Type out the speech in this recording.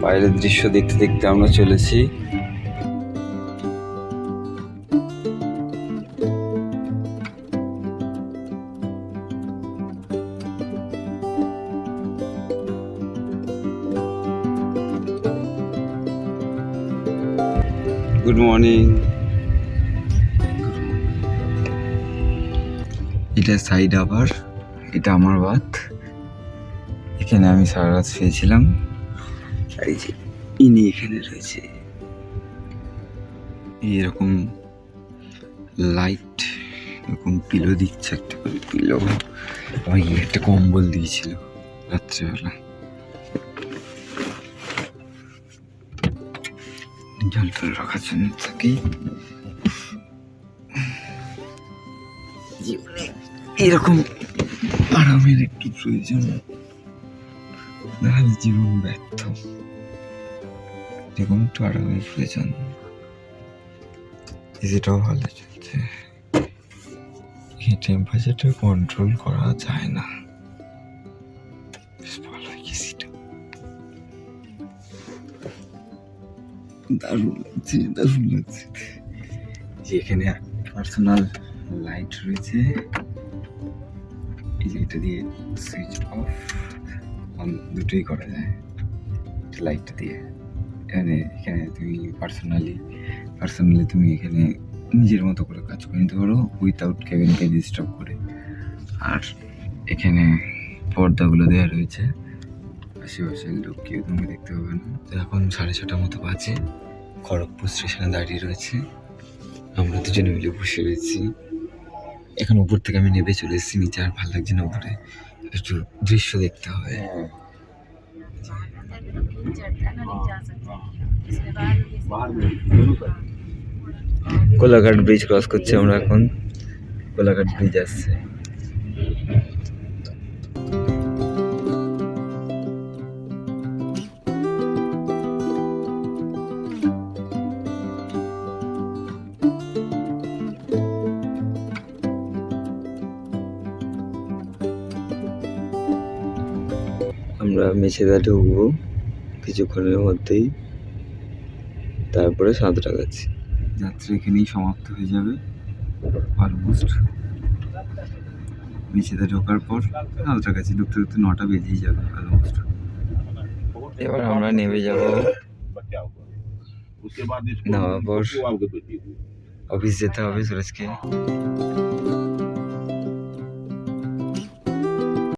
বাইরের দৃশ্য দেখতে দেখতে আমরা চলেছি। Good morning. এটা সাইড আবার, এটা আমার বাত। এখানে আমি সারা রাত শুয়েছিলাম। এই যে ইনি এখানে রয়েছে। এরকম লাইট, এরকম পিলো দিচ্ছে, একটা করে পিলো। ওই একটা কম্বল দিয়েছিল রাত্রেবেলা। জল টল রাখার জন্য থাকি। জীবনে এরকম আরামের একটু প্রয়োজন, নাহলে জীবন ব্যর্থ। এরকম একটু আরামের প্রয়োজন। এটাও ভালো চলছে। এই টেম্পারেচারটা কন্ট্রোল করা যায় না। বেশ ভালো এসিটা, দারুণ লাগছে, দারুণ লাগছে। যে এখানে পার্সোনাল লাইট রয়েছে, এই যে এটা দিয়ে সুইচ অফ অন দুটোই করা যায় লাইটটা দিয়ে। এখানে তুমি পার্সোনালি তুমি এখানে নিজের মতো করে কাজ করে নিতে পারো উইথাউট কেবিনকে ডিস্টার্ব করে। আর এখানে পর্দাগুলো দেওয়া রয়েছে, আশেপাশের লোক কেউ তোমাকে দেখতে পাবে না। তো এখন 6:30 মতো বাজে, খড়গপুর স্টেশনে দাঁড়িয়ে রয়েছে। আমরা দুজনে মিলে বসে রয়েছি। এখন উপর থেকে আমি নেমে চলে এসেছি নিচে, আর ভালো লাগছে না উপরে, একটু দৃশ্য দেখতে হবে। কোলাঘাট ব্রিজ ক্রস করছি আমরা এখন। কোলাঘাট ব্রিজ আসছে। আমরা মেছেদা ঢুকবো কিছুক্ষণের মধ্যেই, তারপরে সাঁতরাগাছি। যাত্রা এখানেই সমাপ্ত হয়ে যাবে অলমোস্ট। মেছেদা ঢোকার পর সাঁতরাগাছি ঢুকতে ঢুকতে 9টা বেজেই যাবে অলমোস্ট। এবার আমরা নেমে যাব। নামার পর অফিস যেতে হবে সুরজকে।